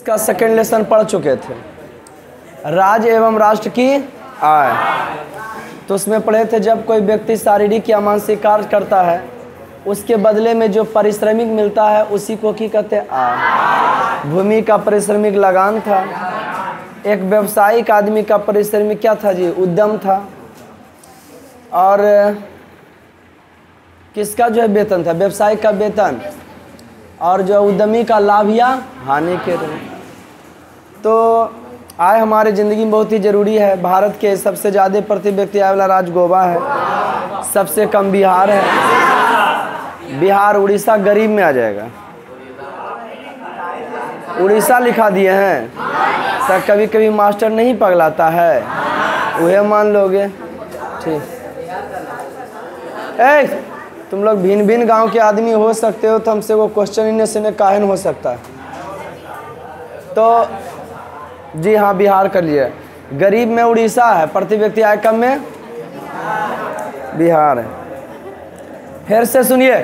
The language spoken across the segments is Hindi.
इसका सेकेंड लेसन पढ़ चुके थे, राज्य एवं राष्ट्र की आय। तो उसमें पढ़े थे जब कोई व्यक्ति शारीरिक या मानसिक कार्य करता है उसके बदले में जो पारिश्रमिक मिलता है उसी को की कहते हैं आय। भूमि का पारिश्रमिक लगान था। एक व्यवसायिक आदमी का पारिश्रमिक क्या था जी? उद्यम था। और किसका जो है वेतन था? व्यवसायिक का वेतन। और जो उद्यमी का लाभ या हानि के रूप। तो आय हमारे ज़िंदगी में बहुत ही ज़रूरी है। भारत के सबसे ज़्यादा प्रति व्यक्ति आय वाला राज्य गोवा है, सबसे कम बिहार है। बिहार उड़ीसा गरीब में आ जाएगा। उड़ीसा लिखा दिए हैं तो कभी कभी मास्टर नहीं पगलाता है, वह मान लोगे। ठीक, तुम लोग भिन्न भिन्न गांव के आदमी हो सकते हो तो हमसे वो क्वेश्चन इन्हें से काहे न हो सकता है। तो जी हाँ, बिहार कर लिए। गरीब में उड़ीसा है, प्रति व्यक्ति आय कम में बिहार है। फिर से सुनिए,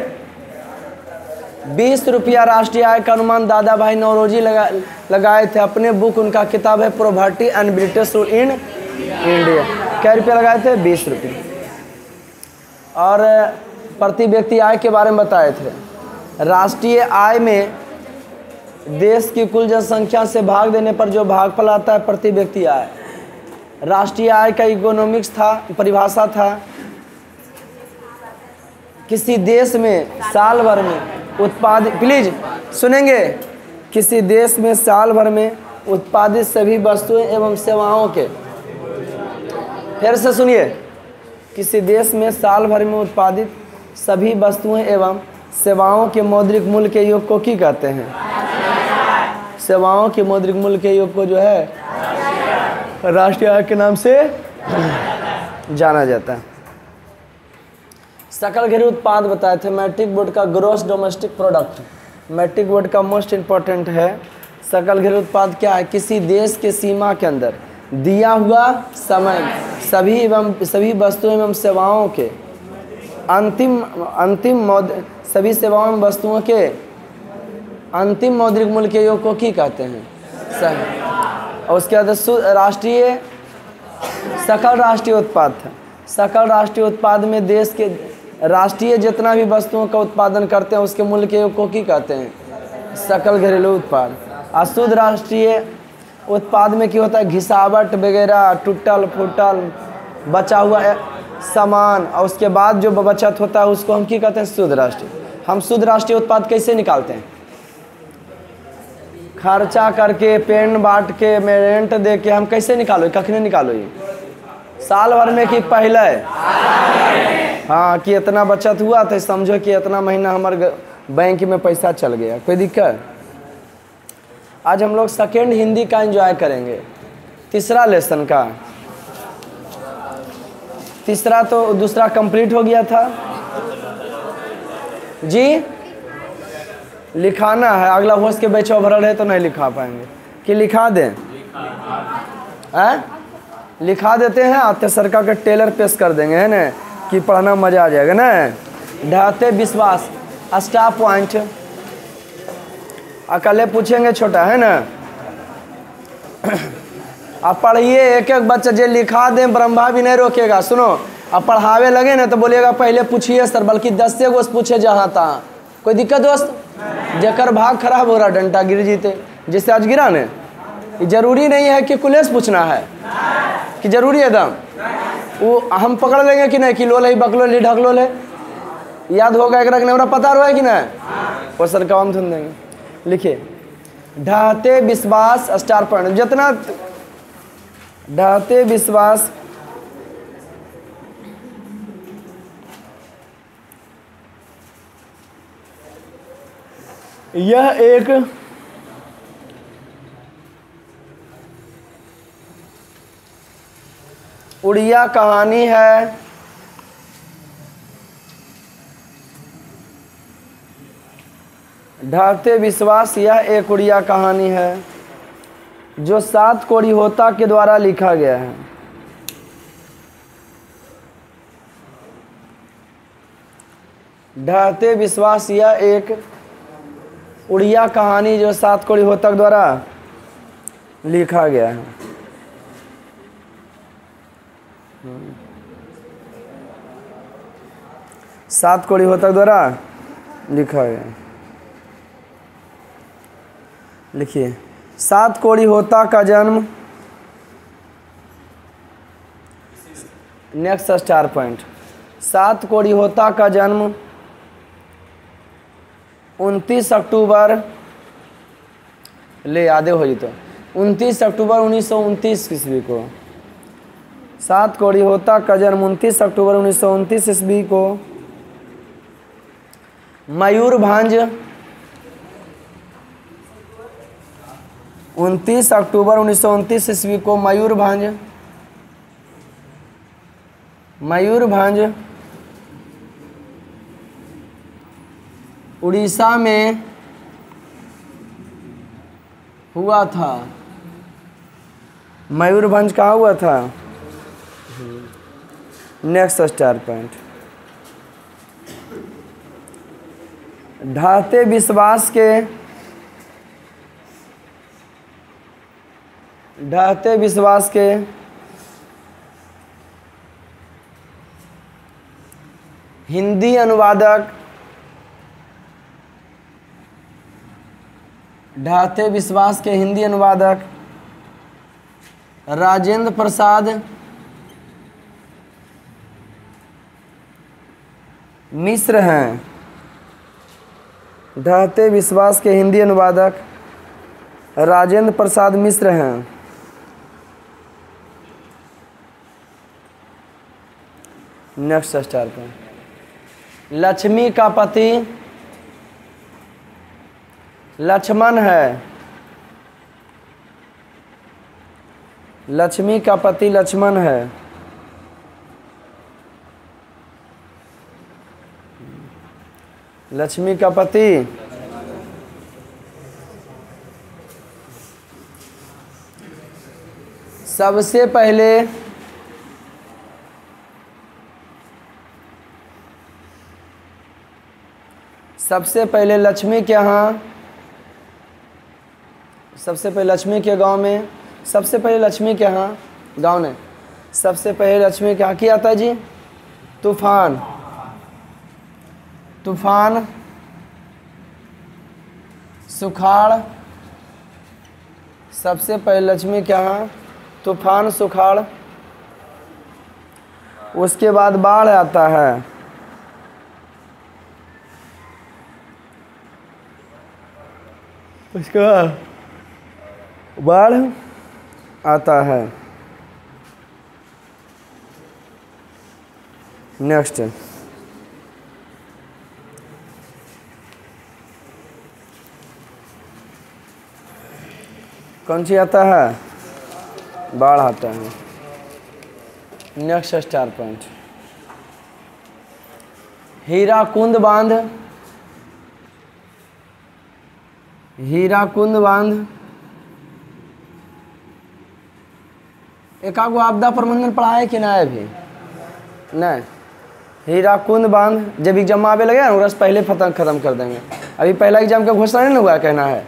20 रुपया राष्ट्रीय आय का अनुमान दादा भाई नौरोजी लगाए थे अपने बुक। उनका किताब है poverty and British rule in India. क्या रुपया लगाए थे? 20 रुपये। और प्रति व्यक्ति आय के बारे में बताए थे। राष्ट्रीय आय में देश की कुल जनसंख्या से भाग देने पर जो भागफल आता है प्रति व्यक्ति आय। राष्ट्रीय आय का इकोनॉमिक्स था, परिभाषा था किसी देश में साल भर में उत्पादित, प्लीज सुनेंगे, किसी देश में साल भर में उत्पादित सभी वस्तुएं एवं सेवाओं के, फिर से सुनिए, किसी देश में साल भर में उत्पादित सभी वस्तुएं एवं सेवाओं के मौद्रिक मूल्य के योग को की कहते हैं? सेवाओं के मौद्रिक मूल्य के योग को जो है राष्ट्रीय आय के नाम से जाना जाता है। सकल घरेलू उत्पाद बताए थे। मैट्रिक बोर्ड का gross domestic product, matric board का मोस्ट इम्पोर्टेंट है। सकल घरेलू उत्पाद क्या है? किसी देश के सीमा के अंदर दिया हुआ समय सभी वस्तुओं एवं सेवाओं के सभी सेवाओं एवं वस्तुओं के अंतिम मौद्रिक मूल्य के योग को की कहते हैं? सही। और उसके बाद राष्ट्रीय सकल राष्ट्रीय उत्पाद था। सकल राष्ट्रीय उत्पाद में देश के राष्ट्रीय जितना भी वस्तुओं का उत्पादन करते हैं उसके मूल्य के योग को की कहते हैं? सकल घरेलू उत्पाद। अशुद्ध राष्ट्रीय उत्पाद में क्या होता है? घिसावट वगैरह, टूटल फूटल बचा हुआ सामान, और उसके बाद जो बचत होता है उसको हम क्या कहते हैं? शुद्ध राष्ट्रीय। हम शुद्ध राष्ट्रीय उत्पाद कैसे निकालते हैं? खर्चा करके, पेन बांट के, रेंट दे के हम कैसे निकालो? कखने निकालो? ये साल भर में कि पहले? हाँ, कि इतना बचत हुआ तो समझो कि इतना महीना हमारे बैंक में पैसा चल गया। कोई दिक्कत? आज हम लोग सेकेंड हिंदी का एंजॉय करेंगे, तीसरा लेसन का। तीसरा तो दूसरा कंप्लीट हो गया था जी। लिखाना है, अगला होश के बैचो भरल है तो नहीं लिखा पाएंगे। कि लिखा दें? लिखा देते हैं, आते सरका के टेलर पेश कर देंगे, है ना, कि पढ़ना मजा आ जाएगा ना। ढाते विश्वास, स्टाफ पॉइंट अकेले पूछेंगे, छोटा है ना। अब पढ़िए, एक एक बच्चा जो लिखा दें ब्रह्मा भी नहीं रोकेगा। सुनो, अब पढ़ावे लगे ना तो बोलिएगा पहले पूछिए सर, बल्कि 10 से गोस्त पूछे जहाँ तहाँ। कोई दिक्कत दोस्त? जेकर भाग खराब हो रहा, डंटा गिर जीते, जिससे आज गिरा ने। जरूरी नहीं है कि कुलेस पूछना है, कि जरूरी है दम वो हम पकड़ लेंगे कि नहीं, कि लोल है, बकलोल है, ढकलोल है, याद होगा एक रखने पता रहा है कि नहीं, वो सर काम धुन देंगे। लिखिए, ढाते विश्वास स्टार पॉइंट, जितना ढाते विश्वास यह एक उड़िया कहानी है। ढाते विश्वास यह एक उड़िया कहानी है जो 7 कोड़ी होता के द्वारा लिखा गया है। ढाते विश्वास यह एक उड़िया कहानी जो 7 कोड़ी होता के द्वारा लिखा गया है। सात कोड़ी होता द्वारा लिखा गया। लिखिए, सात कोड़ी होता का जन्म, नेक्स्ट स्टार पॉइंट, सात कोड़ी होता का जन्म 29 अक्टूबर, ले आधे हो जी, तो 29 अक्टूबर 1929 ईस्वी को। सात कोड़ी होता का जन्म 29 अक्टूबर 1929 ईस्वी को मयूरभंज, 29 अक्टूबर 1929 ईस्वी को मयूरभंज उड़ीसा में हुआ था। मयूरभंज कहाँ हुआ था? नेक्स्ट स्टार पॉइंट, ढाते विश्वास के हिंदी अनुवादक, ढाते विश्वास के हिंदी अनुवादक राजेंद्र प्रसाद मिश्र हैं। ढाते विश्वास के हिंदी अनुवादक राजेंद्र प्रसाद मिश्र हैं। नेक्स्ट स्टार पर, लक्ष्मी का पति लक्ष्मण है। लक्ष्मी का पति लक्ष्मण है। लक्ष्मी का पति सबसे पहले लक्ष्मी के यहाँ, सबसे पहले लक्ष्मी के गांव में, सबसे पहले लक्ष्मी के यहाँ गांव ने, सबसे पहले लक्ष्मी के यहाँ किया था जी तूफान। सुखाड़, सबसे पहले लक्ष्मी के यहाँ तूफान सुखाड़, उसके बाद बाढ़ आता है। उसके बाद बाढ़ आता है। नेक्स्ट, कौन सी आता है? बाढ़ आता है। नेक्स्ट स्टार पॉइंट, हीराकुंड बांध, हीराकुंड बांध एकागो आपदा प्रबंधन पढ़ा है कि ना है अभी? नहीं। हीराकुंड बांध जब एग्जाम आवे लगे ना उससे पहले खत्म कर देंगे। अभी पहला एग्जाम का घोषणा नहीं हुआ, कहना है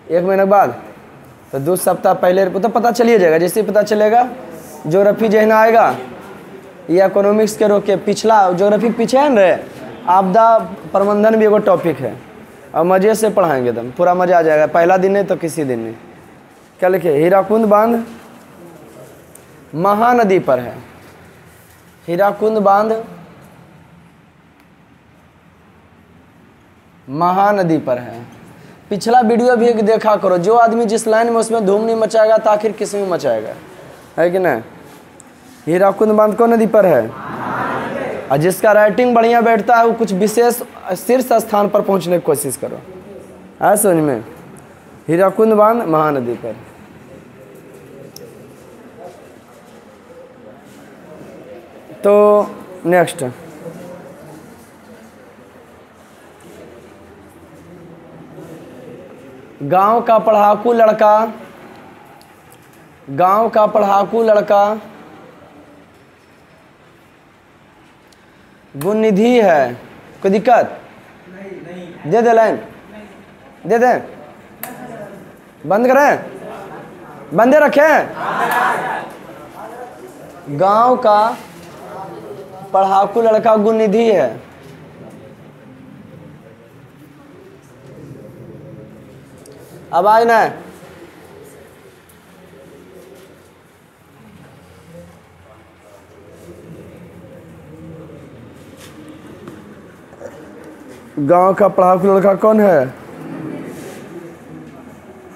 1 महीने बाद, तो 2 सप्ताह पहले तो पता चलिए जाएगा। जैसे पता चलेगा ज्योग्राफी जहन आएगा या इकोनॉमिक्स के रोक के पिछला ज्योग्राफी पीछे है ना, आपदा प्रबंधन भी एगो टॉपिक है और मज़े से पढ़ाएंगे एकदम, पूरा मज़ा आ जाएगा। पहला दिन नहीं तो किसी दिन नहीं। क्या लिखे? हीराकुंड बांध महानदी पर है। हीराकुंड बांध महानदी पर है। पिछला वीडियो भी देखा करो। जो आदमी जिस लाइन में उसमें धूम नहीं मचाएगा तो आखिर किस में मचाएगा, है कि नहीं? हीराकुंड बांध कौन नदी पर है? और जिसका राइटिंग बढ़िया बैठता है वो कुछ विशेष शीर्ष स्थान पर पहुंचने की कोशिश करो, है समझ में? हीराकुंड बांध महानदी पर। तो नेक्स्ट, गांव का पढ़ाकू लड़का गुणनिधि है। कोई दिक्कत? दे दे लाइन, दे दे, बंद करें, बंदे रखें। गांव का पढ़ाकू लड़का गुणनिधि है। आवाज ना है। गांव का पढ़ाकू लड़का कौन है?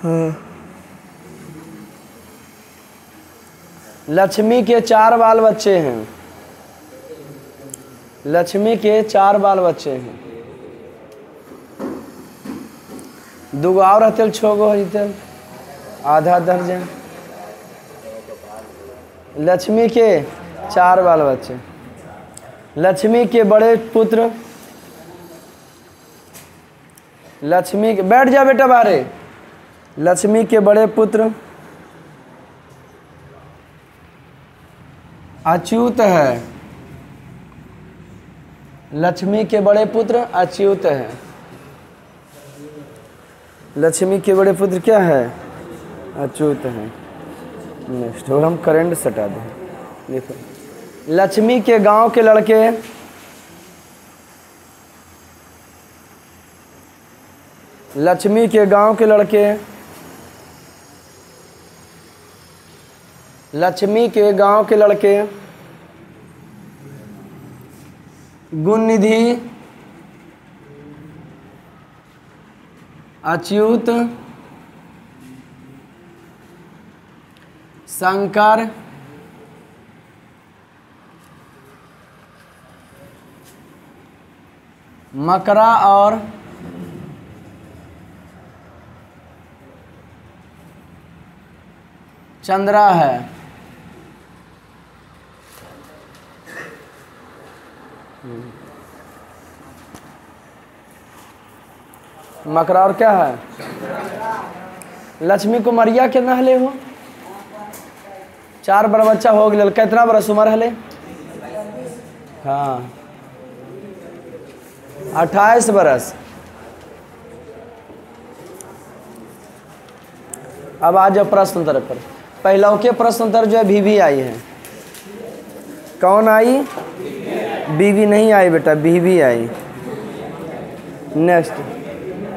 हाँ। लक्ष्मी के 4 बाल बच्चे हैं। लक्ष्मी के 4 बाल बच्चे हैं। 2 और हथिल 6 गो हथिल आधा दर्जन। लक्ष्मी के 4 बाल बच्चे। लक्ष्मी के बड़े पुत्र, लक्ष्मी के, बैठ जा बेटा बाहरे। लक्ष्मी के बड़े पुत्र अच्युत है। लक्ष्मी के बड़े पुत्र अच्युत है। लक्ष्मी के बड़े पुत्र क्या है? अच्युत है। नेक्स्ट, और हम करंट सटा दें। देखो, लक्ष्मी के गांव के लड़के लक्ष्मी के गांव के लड़के लक्ष्मी के गांव के लड़के गुणनिधि, अच्युत, शंकर, मकरा और चंद्रा है। मकरा और क्या है? लक्ष्मी को मरिया के नहले हो। 4 बड़ा बच्चा हो गया। कितना बरस उम्र हले? हाँ, 28 बरस। अब आ जाओ प्रश्न उत्तर पर। पहला के प्रश्न उत्तर जो है बीवी आई है। कौन आई? बीवी नहीं आई बेटा, बीवी आई। नेक्स्ट,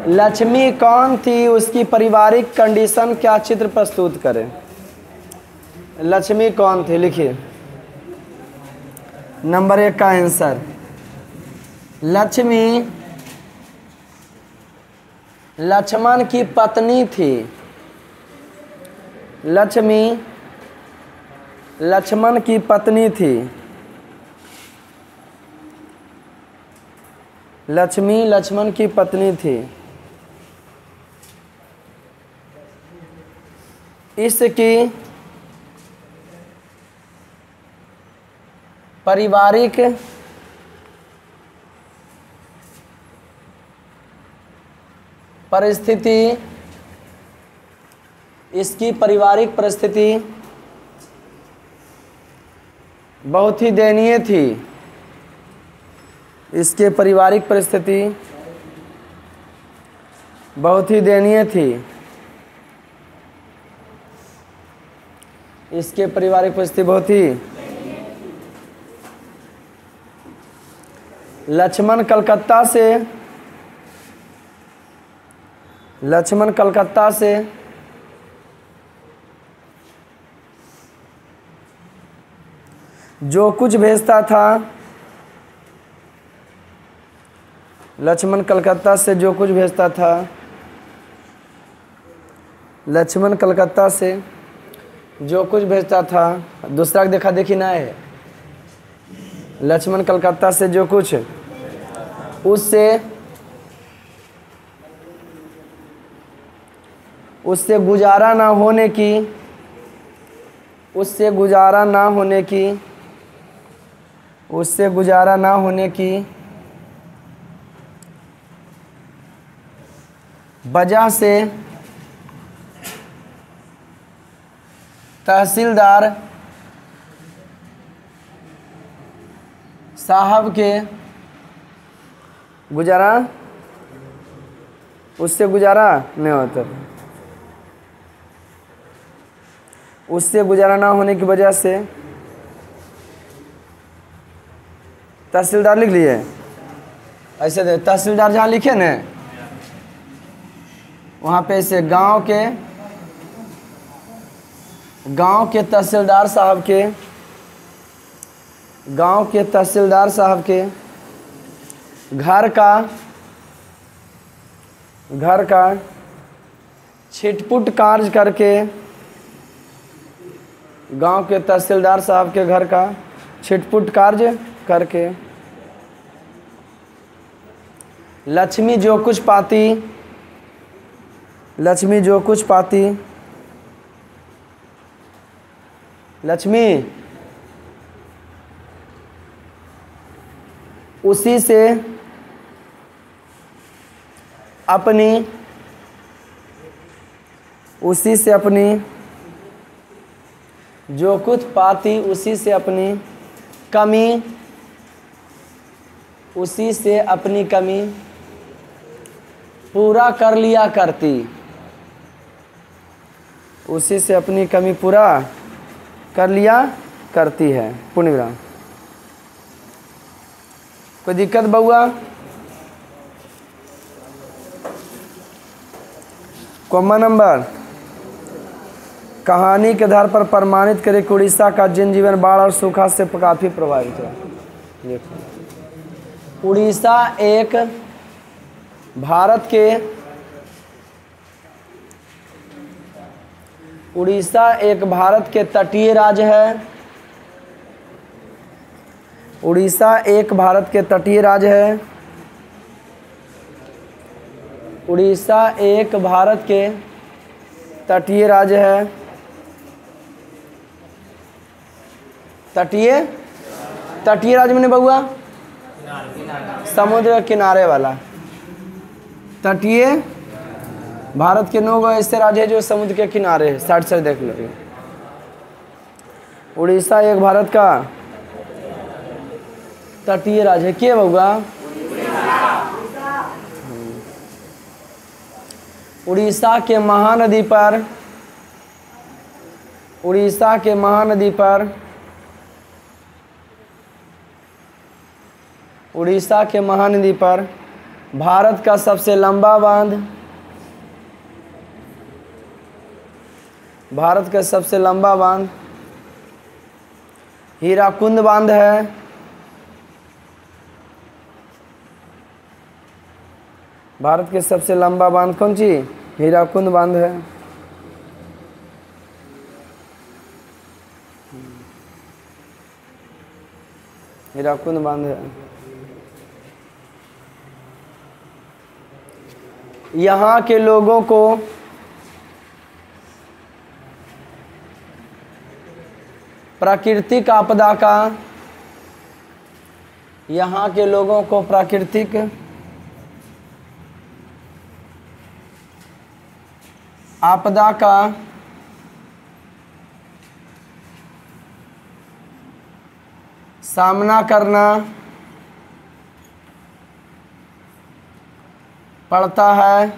लक्ष्मी कौन थी? उसकी पारिवारिक कंडीशन क्या चित्र प्रस्तुत करें। लक्ष्मी कौन थी? लिखिए। नंबर 1 का आंसर, लक्ष्मी लक्ष्मण की पत्नी थी। लक्ष्मी लक्ष्मण की पत्नी थी। लक्ष्मी लक्ष्मण की पत्नी थी। इसकी पारिवारिक परिस्थिति, इसकी पारिवारिक परिस्थिति बहुत ही दयनीय थी। इसके पारिवारिक परिस्थिति बहुत ही दयनीय थी। इसके पारिवारिक परिस्थिति बहुत ही। लक्ष्मण कलकत्ता से जो कुछ भेजता था, लक्ष्मण कलकत्ता से जो कुछ भेजता था, लक्ष्मण कलकत्ता से जो कुछ भेजता था। दूसरा देखा देखी ना है। लक्ष्मण कलकत्ता से जो कुछ, उससे गुजारा ना होने की, उससे गुजारा ना होने की वजह से तहसीलदार साहब के उससे गुजारा नहीं होता। उससे गुजारा ना होने की वजह से तहसीलदार लिख लिए ऐसे दे, तहसीलदार जहाँ लिखे ना वहाँ पे ऐसे गांव के तहसीलदार साहब के घर का छिटपुट कार्य करके, गांव के तहसीलदार साहब के घर का छिटपुट कार्य करके लक्ष्मी जो कुछ पाती लक्ष्मी उसी से अपनी जो कुछ पाती उसी से अपनी कमी पूरा कर लिया करती, उसी से अपनी कमी पूरा कर लिया करती है। पूर्ण विराम। कोई दिक्कत बउआ? कॉमा नंबर कहानी के आधार पर प्रमाणित करें कि उड़ीसा का जनजीवन बाढ़ और सूखा से काफी प्रभावित है। देखो, उड़ीसा एक भारत के तटीय राज्य है। उड़ीसा एक भारत के तटीय राज्य है। उड़ीसा एक भारत के तटीय राज्य है। तटीय राज्य में बउआ समुद्र किनारे वाला। तटीय भारत के 9 ऐसे राज्य है जो समुद्र के किनारे है। साइड से देख लो। उड़ीसा एक भारत का तटीय राज्य है। क्या बउआ? उड़ीसा के महानदी पर भारत का सबसे लंबा बांध हीराकुंड बांध है। भारत के सबसे लंबा बांध कौन सी? हीराकुंड बांध है। हीराकुंड बांध है। यहाँ के लोगों को प्राकृतिक आपदा का सामना करना पड़ता है।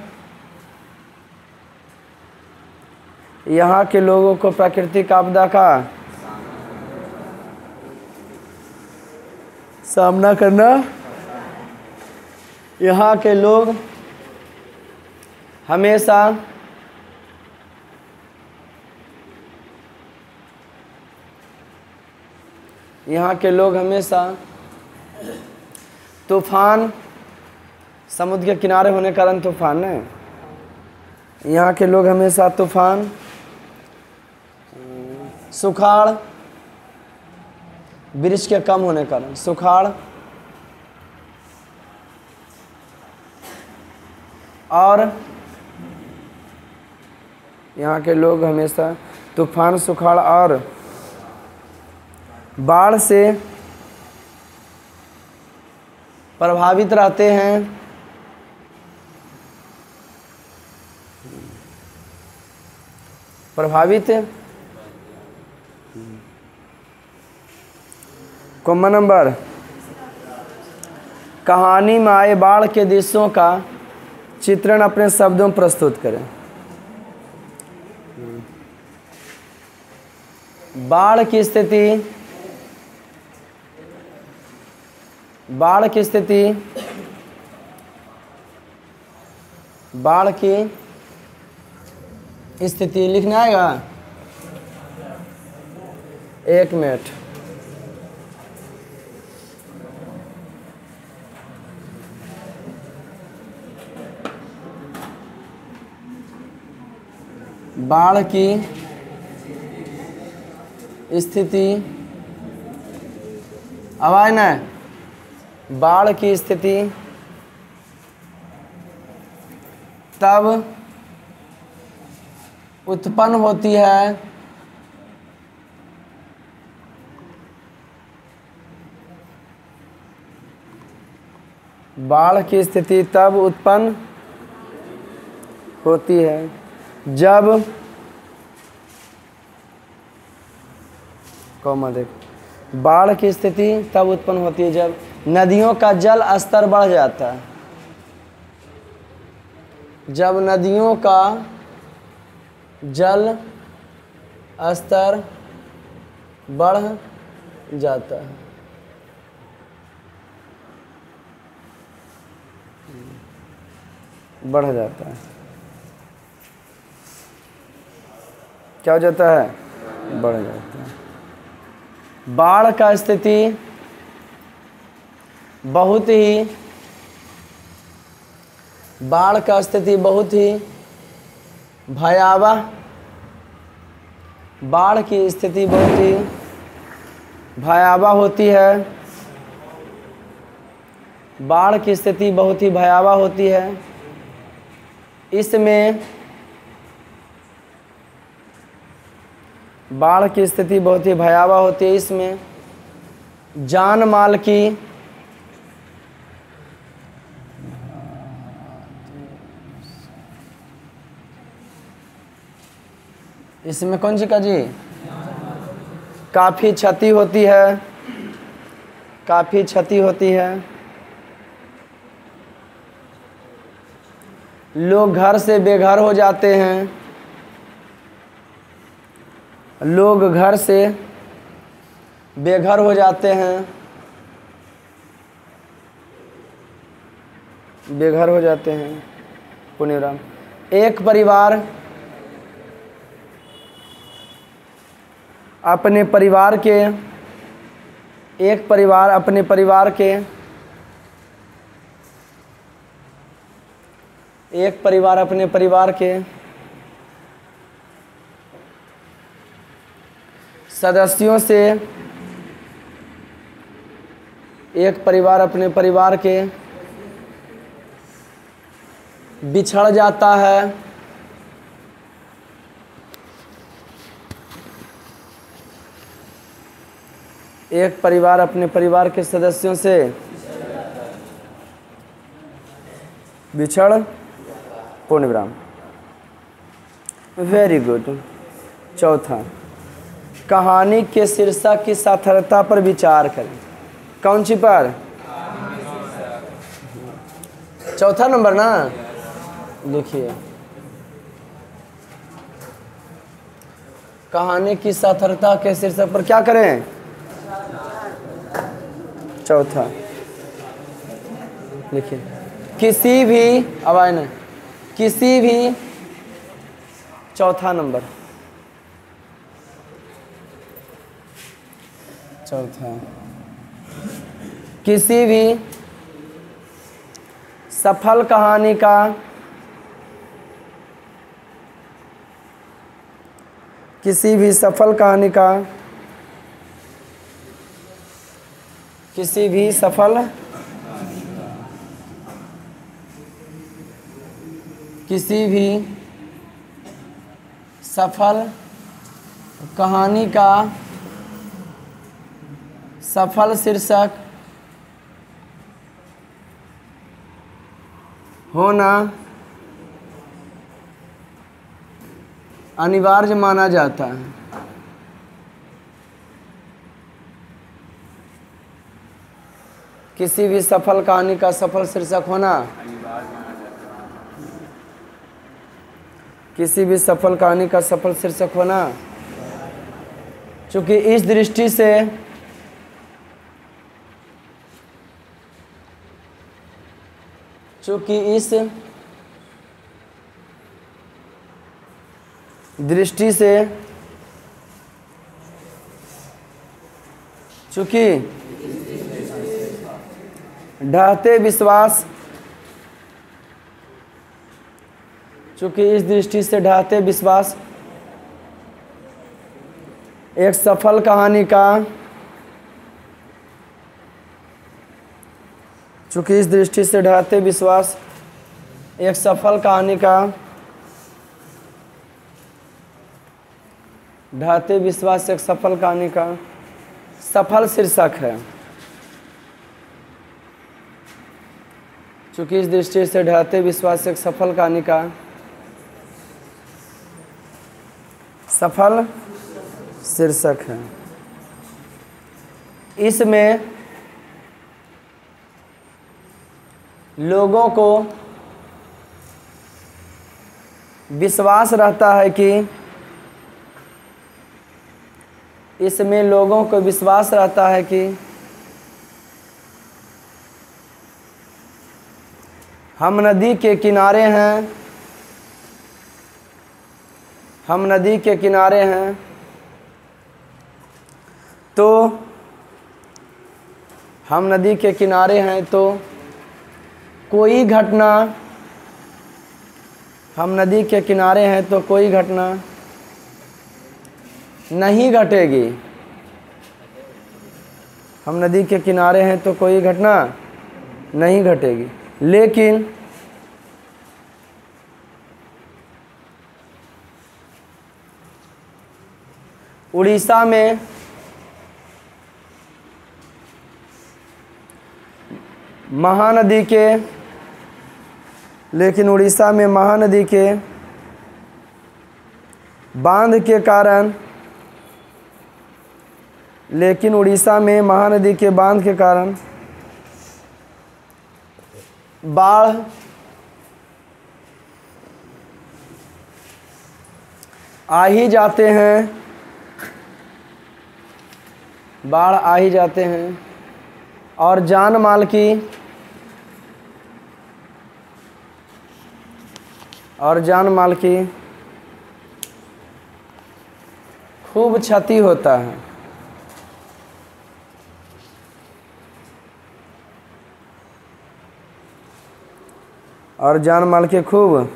यहाँ के लोगों को प्राकृतिक आपदा का सामना करना, यहाँ के लोग हमेशा तूफान, समुद्र के किनारे होने के कारण तूफान है। यहाँ के लोग हमेशा तूफान, सुखाड़, वृक्ष के कम होने के कारण सुखाड़ और यहाँ के लोग हमेशा तूफान, सुखाड़ और बाढ़ से प्रभावित रहते हैं। कॉमन नंबर कहानी में आए बाढ़ के दृश्यों का चित्रण अपने शब्दों में प्रस्तुत करें। बाढ़ की स्थिति, बाढ़ की स्थिति, बाढ़ की स्थिति लिखना आएगा। 1 मिनट। बाढ़ की स्थिति, आवाज ना, बाढ़ की स्थिति तब उत्पन्न होती है बाढ़ की स्थिति तब उत्पन्न होती है जब, कॉमा देख, बाढ़ की स्थिति तब उत्पन्न होती है जब नदियों का जल स्तर बढ़ जाता है। जब नदियों का जल स्तर बढ़ जाता है। बढ़ जाता है, क्या हो जाता है? बढ़ जाता है। बाढ़ का स्थिति बहुत ही, बाढ़ का स्थिति बहुत ही भयावह, बाढ़ की स्थिति बहुत ही भयावह होती है। बाढ़ की स्थिति बहुत ही भयावह होती है। इसमें बाढ़ की स्थिति बहुत ही भयावह होती है। इसमें जान माल की, इसमें कौन सी का जी, काफ़ी क्षति होती है, काफ़ी क्षति होती है। लोग घर से बेघर हो जाते हैं, लोग घर से बेघर हो जाते हैं, बेघर हो जाते हैं। पुण्यराम, एक परिवार अपने परिवार के, एक परिवार अपने परिवार के, एक परिवार अपने परिवार के सदस्यों से, एक परिवार अपने परिवार के बिछड़ जाता है। एक परिवार अपने परिवार के सदस्यों से बिछड़, पूर्ण विराम। Very good. चौथा, कहानी के शीर्षक की सार्थकता पर विचार करें। कौन सी पर? चौथा नंबर ना, देखिए कहानी की सार्थकता के शीर्षक पर क्या करें? चौथा देखिए, किसी भी, आवाज नहीं, किसी भी, चौथा नंबर, चौथा, किसी भी सफल कहानी का, किसी भी सफल कहानी का, किसी भी सफल, किसी भी सफल कहानी का सफल शीर्षक होना अनिवार्य माना जाता है। किसी भी सफल कहानी का सफल शीर्षक होना, किसी भी सफल कहानी का सफल शीर्षक होना चूँकि इस दृष्टि से चूँकि इस दृष्टि से चूँकि ढहते विश्वास चूँकि इस दृष्टि से ढहते विश्वास एक सफल कहानी का चूँकि इस दृष्टि से ढहते विश्वास एक सफल कहानी का ढहते विश्वास एक सफल कहानी का सफल शीर्षक है। चूँकि इस दृष्टि से ढहते विश्वास एक सफल कहानी का सफल शीर्षक है। इसमें लोगों को विश्वास रहता है कि इसमें लोगों को विश्वास रहता है कि हम नदी के किनारे हैं, हम नदी के किनारे हैं, तो हम नदी के किनारे हैं तो कोई घटना हम नदी के किनारे हैं तो कोई घटना नहीं घटेगी। हम नदी के किनारे हैं तो कोई घटना नहीं घटेगी। लेकिन उड़ीसा में महानदी के बांध के कारण उड़ीसा में महानदी के बांध के कारण बाढ़ आ ही जाते हैं और जान माल की खूब क्षति होता है। और जान माल की खूब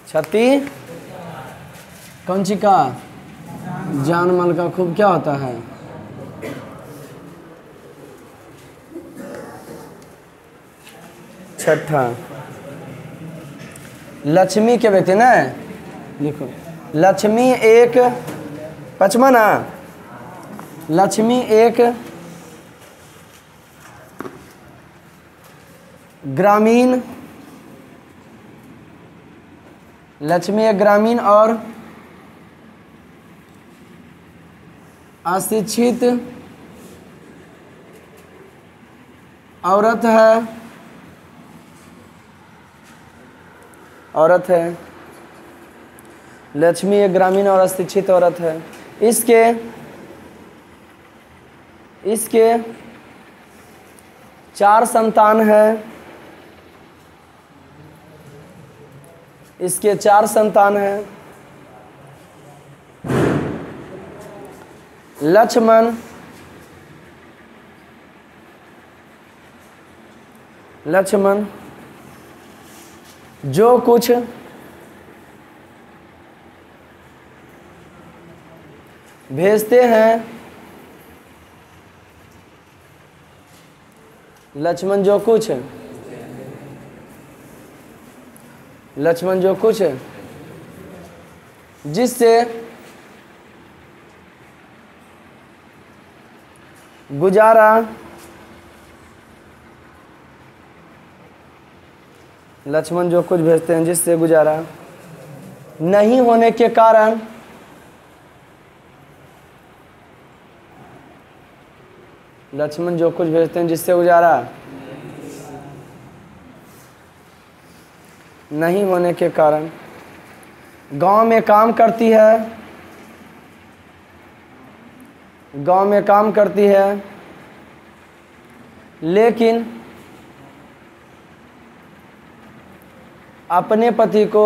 क्षति कौन सी का जान माल का खूब क्या होता है? छठा लक्ष्मी के व्यक्ति ना लिखो लक्ष्मी एक पचमा ना लक्ष्मी एक ग्रामीण और अशिक्षित औरत है। लक्ष्मी एक ग्रामीण और अशिक्षित औरत है। इसके 4 संतान है। इसके 4 संतान हैं। लक्ष्मण जो कुछ भेजते हैं, लक्ष्मण जो कुछ जिससे गुजारा लक्ष्मण जो कुछ भेजते हैं जिससे गुजारा नहीं होने के कारण लक्ष्मण जो कुछ भेजते हैं जिससे गुजारा नहीं होने के कारण गांव में काम करती है, गांव में काम करती है, लेकिन अपने पति को,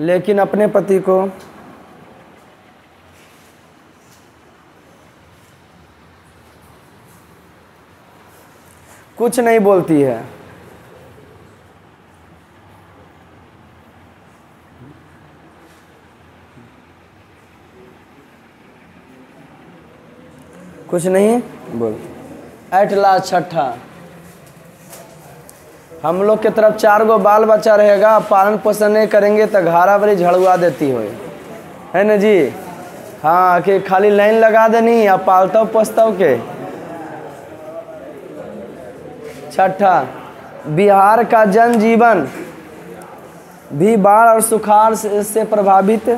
लेकिन अपने पति को कुछ नहीं बोलती है। कुछ नहीं बोल। एट लास्ट छठा, हम लोग के तरफ 4 गो बाल बच्चा रहेगा, पालन पोषण नहीं करेंगे तो घारा बड़ी झड़ुआ देती हो, है ना जी। हाँ कि खाली लाइन लगा देनी या पालतव पोसतव के। छठा, बिहार का जनजीवन भी बाढ़ और सुखाड़ से प्रभावित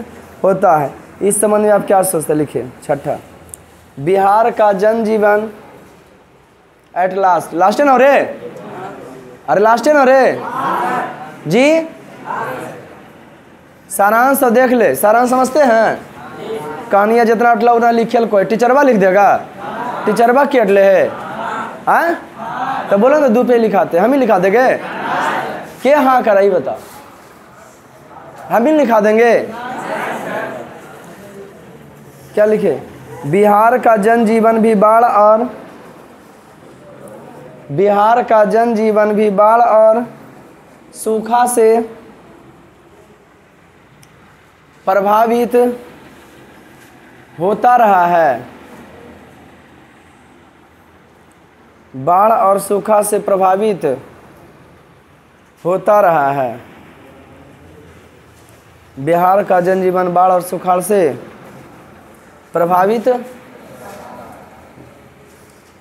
होता है। इस संबंध में आप क्या सोचते हैं, लिखिए। छठा, बिहार का जनजीवन एट लास्ट, लास्ट है ना रे, अरे लास्ट है ना रे जी। सारांश तो देख ले, सारांश समझते हैं। कहानियाँ जितना अटला उतना लिखल, कोई टीचरवा लिख देगा, टीचरवा के अटले है, हाँ तो बोलो तो 2 पे लिखाते, हम ही लिखा देंगे के। हाँ कराई बताओ, हम ही लिखा देंगे। क्या लिखे, बिहार का जनजीवन भी बाढ़ और, बिहार का जनजीवन भी बाढ़ और सूखा से प्रभावित होता रहा है। बाढ़ और सूखा से प्रभावित होता रहा है। बिहार का जनजीवन बाढ़ और सुखाड़ से प्रभावित,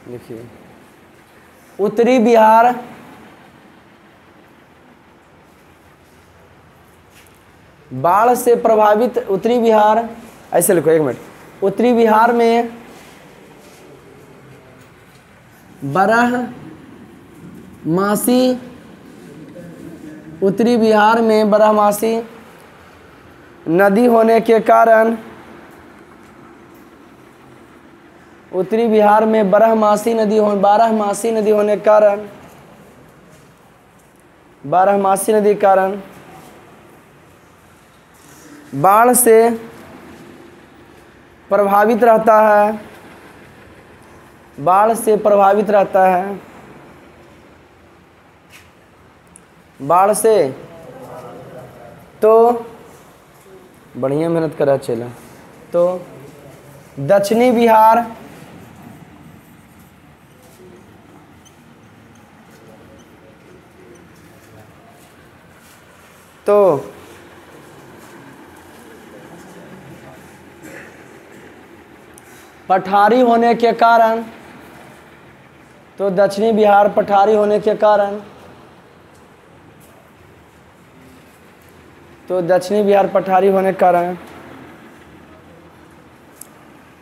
लिखिए। उत्तरी बिहार, बाढ़ से प्रभावित उत्तरी बिहार, ऐसे लिखो 1 मिनट। उत्तरी बिहार में बारहमासी, उत्तरी बिहार में बारहमासी नदी होने के कारण, उत्तरी बिहार में बारहमासी नदी होने के कारण, बारहमासी नदी कारण बाढ़ से प्रभावित रहता है, बाढ़ से प्रभावित रहता है। बाढ़ से तो बढ़िया मेहनत करा चला। तो दक्षिणी बिहार, तो पठारी होने के कारण, तो दक्षिणी बिहार पठारी होने के कारण, तो दक्षिणी बिहार पठारी होने के कारण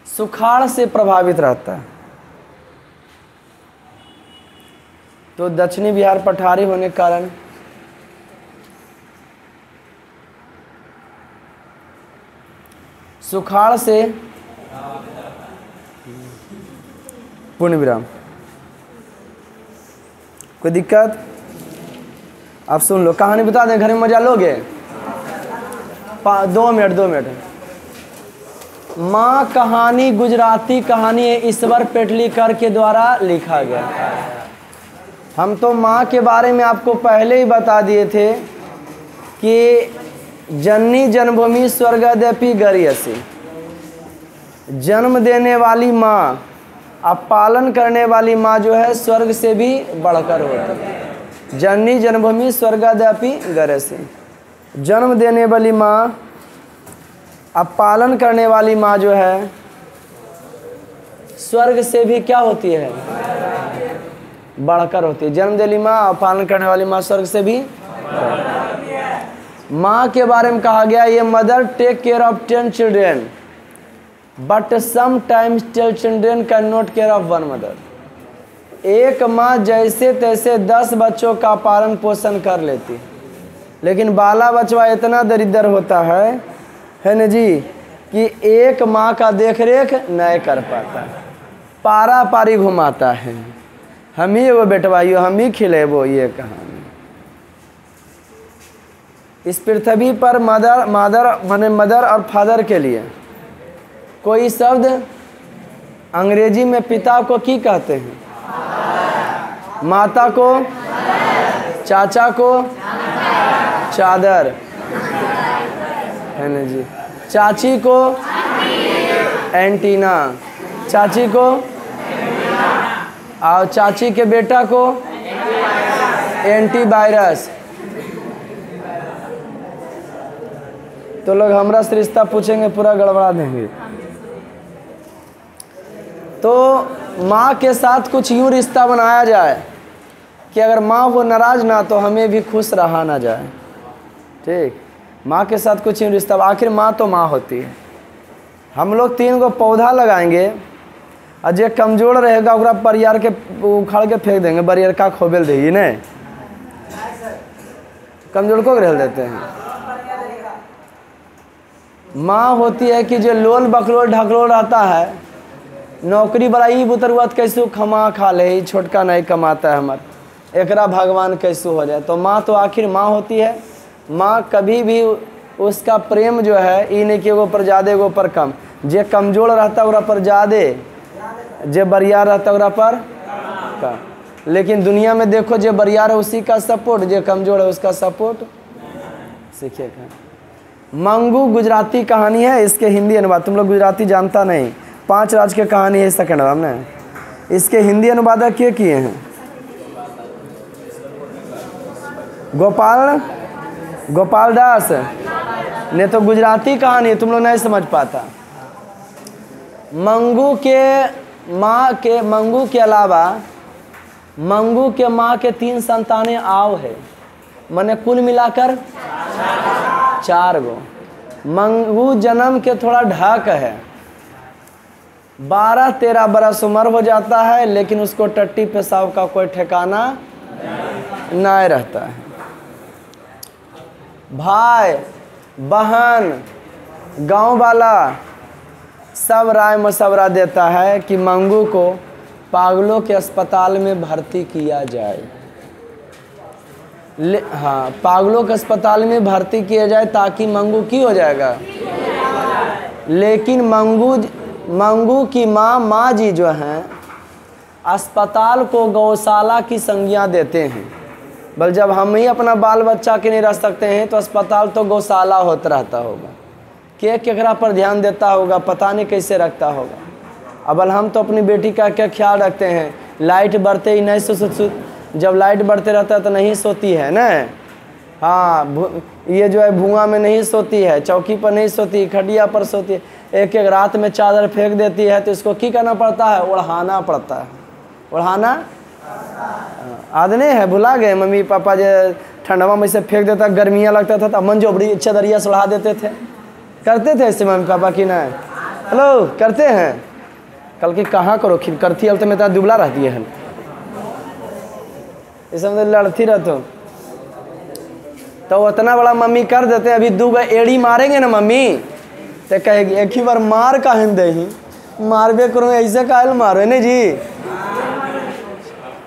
सुखाड़ से प्रभावित रहता है। तो दक्षिणी बिहार पठारी होने के कारण सुखाड़ से, पूर्ण विराम। कोई दिक्कत? आप सुन लो, कहानी बता दें, घर में मजा लोगे? 2 मिनट। माँ कहानी गुजराती कहानी है, ईश्वर पेटलीकर के द्वारा लिखा गया। हम तो माँ के बारे में आपको पहले ही बता दिए थे कि जननी जन्मभूमि स्वर्गदपि गरीयसी, जन्म देने वाली माँ, अब पालन करने वाली माँ जो है स्वर्ग से भी बढ़कर होती है। जननी जन्मभूमि स्वर्गदपि गरीयसी, जन्म देने वाली माँ, अब पालन करने वाली माँ जो है स्वर्ग से भी क्या होती है, बढ़कर होती है। जन्म देने वाली माँ और पालन करने वाली माँ स्वर्ग से भी। माँ के बारे में कहा गया, ये mother take care of 10 children but sometimes 10 children can not care of 1 mother. एक माँ जैसे तैसे 10 बच्चों का पालन पोषण कर लेती है। लेकिन बाला बचवा इतना दरिद्र होता है न जी, कि एक माँ का देख रेख नहीं कर पाता, पारा पारी घुमाता है। हम ही वो बेटवाइयो, हम ही खिलेबो, ये कहानी। इस पृथ्वी पर मदर और फादर के लिए कोई शब्द अंग्रेजी में पिता को की कहते हैं? माता को, चाचा को चादर, है ना जी। चाची को एंटीना, चाची को, और चाची के बेटा को एंटीवायरस। तो लोग हमरा से रिश्ता पूछेंगे, पूरा गड़बड़ा देंगे। तो माँ के साथ कुछ यूँ रिश्ता बनाया जाए कि अगर माँ वो नाराज़ ना तो हमें भी खुश रहा ना जाए। ठीक, माँ के साथ कुछ यूँ रिश्ता, आखिर माँ तो माँ होती है। हम लोग 3 गो पौधा लगाएंगे और जो कमजोर रहेगा ओकरा बरियार के उखाड़ के फेंक देंगे, बरियार का खोबेल देगी नहीं, कमजोर को रह देते हैं। माँ होती है कि जो लोल बकलोल ढकलोल रहता है, नौकरी वाला ही बुतरुआत कैसे खमा खा ले, छोटका नहीं कमाता है हमार, एकरा भगवान कैसे हो जाए। तो माँ तो आखिर माँ होती है। माँ कभी भी उसका प्रेम जो है ये नहीं कि एगो पर ज़्यादा एगो पर कम, जे कमजोर रहता ओकरा पर ज़्यादा, जे बरियार रहता ओकरा पर कम। लेकिन दुनिया में देखो, जे बरियार है उसी का सपोर्ट, जे कमजोर है उसका सपोर्ट सीखिएगा। मंगू गुजराती कहानी है, इसके हिंदी अनुवाद, तुम लोग गुजराती जानता नहीं, 5 राज की कहानी है सेकंड बार ने, इसके हिंदी अनुवादक क्या किए हैं? गोपाल दास ने। तो गुजराती कहानी तुम लोग नहीं समझ पाता। मंगू के अलावा मंगू के माँ के 3 संतानें आव है, माने कुल मिलाकर 4 गो। मंगू जन्म के थोड़ा ढाक है, 12-13 बरस उम्र हो जाता है, लेकिन उसको टट्टी पेशाब का कोई ठिकाना नहीं रहता है। भाई बहन गांव वाला सब राय मशवरा देता है कि मंगू को पागलों के अस्पताल में भर्ती किया जाए। हाँ, पागलों के अस्पताल में भर्ती किया जाए ताकि मंगू की हो जाएगा। लेकिन मंगू की माँ जी जो हैं अस्पताल को गौशाला की संज्ञा देते हैं। बल जब हम ही अपना बाल बच्चा के नहीं रख सकते हैं तो अस्पताल तो गौशाला होता रहता होगा। के केकरा पर ध्यान देता होगा, पता नहीं कैसे रखता होगा। अब हम तो अपनी बेटी का क्या ख्याल रखते हैं, लाइट बढ़ते ही नहीं जब लाइट बढ़ते रहता है तो नहीं सोती है ना। हाँ, ये जो है भुआं में नहीं सोती है, चौकी पर नहीं सोती, खटिया पर सोती है, एक रात में चादर फेंक देती है। तो इसको क्या करना पड़ता है? ओढ़ाना पड़ता है। ओढ़ाना आदने है, भुला गए मम्मी पापा जो ठंडवा में से फेंक देता, गर्मियाँ लगता था तो मंजोबड़ी चदरिया सुढ़ा देते थे। करते थे ऐसे मम्मी पापा की ना? हेलो, करते हैं? कल की कहाँ करो खिर करती हल तो मैं तो दुबला रहती है, इस समय लड़ती रहते तो उतना बड़ा मम्मी कर देते हैं। अभी 2 एड़ी मारेंगे ना मम्मी तो कहेगी एक ही बार मार काहे दे ही, मारबे करो ऐसे काहे मारो नहीं जी।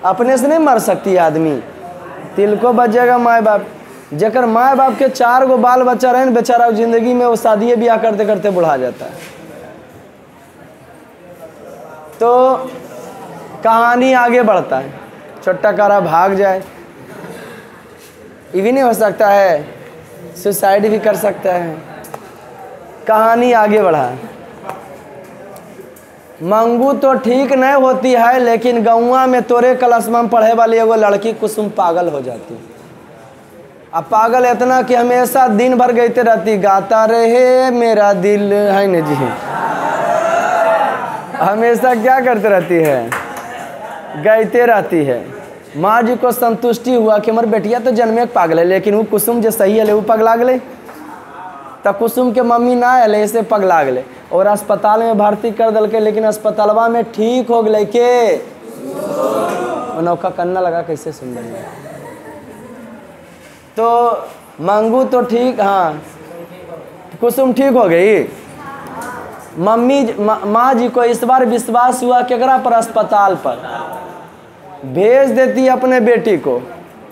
अपने से नहीं मर सकती आदमी, तिल को बचेगा माँ बाप। जेकर माँ बाप के 4 गो बाल बच्चा रहे बेचारा जिंदगी में वो शादी ब्याह करते करते बुढ़ा जाता है। तो कहानी आगे बढ़ता है, छोटा कारा भाग जाए, ये भी नहीं हो सकता है, सुसाइड भी कर सकता है। कहानी आगे बढ़ा। मंगू तो ठीक नहीं होती है, लेकिन गौवा में तोरे क्लासमा में पढ़े वाली एगो लड़की कुसुम पागल हो जाती। अब पागल इतना कि हमेशा दिन भर गाते रहती, गाता रहे मेरा दिल, है न जी। हमेशा क्या करते रहती है? गाते रहती है। माँ जी को संतुष्टि हुआ कि हमारे बेटिया तो जन्मे पागल है, लेकिन वो कुसुम जो सही है वो पगला गए। तो कुसुम के मम्मी ना आए इसे पगला गए और अस्पताल में भर्ती कर दल के, लेकिन अस्पतालवा में ठीक हो गए के नौका कन्ना लगा कैसे सुन रही। तो मंगू तो ठीक, हाँ कुसुम ठीक हो गई। मम्मी माँ जी को इस बार विश्वास हुआ केकरा पर? अस्पताल पर। भेज देती अपने बेटी को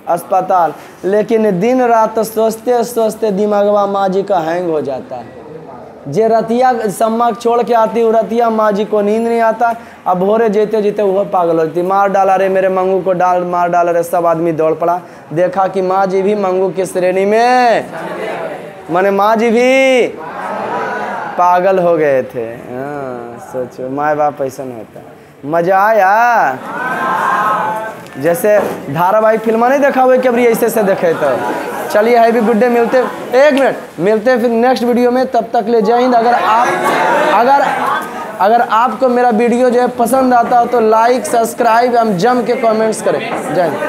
अस्पताल, लेकिन दिन रात सोचते सोचते दिमागवा माँ जी का हैंग हो जाता है। जे रतिया सम्मा छोड़ के आती हूँ, रतिया माँ जी को नींद नहीं आता। अब भोरे जेते जेते वह पागल होती, मार डाला रे मेरे मंगू को, मार डाला रे। सब आदमी दौड़ पड़ा, देखा कि माँ जी भी मंगू की श्रेणी में, माने माँ जी भी पागल हो गए थे। हाँ सोचो, माँ बाप ऐसा नहीं होता। मजा आया? जैसे धारावाहिक फिल्म नहीं देखा हुए कभी ऐसे से देखे तो। चलिए हैवी गुड डे, मिलते, एक मिनट, मिलते फिर नेक्स्ट वीडियो में। तब तक ले जय हिंद। अगर आपको मेरा वीडियो जो है पसंद आता हो तो लाइक सब्सक्राइब एवं जम के कमेंट्स करें। जय हिंद।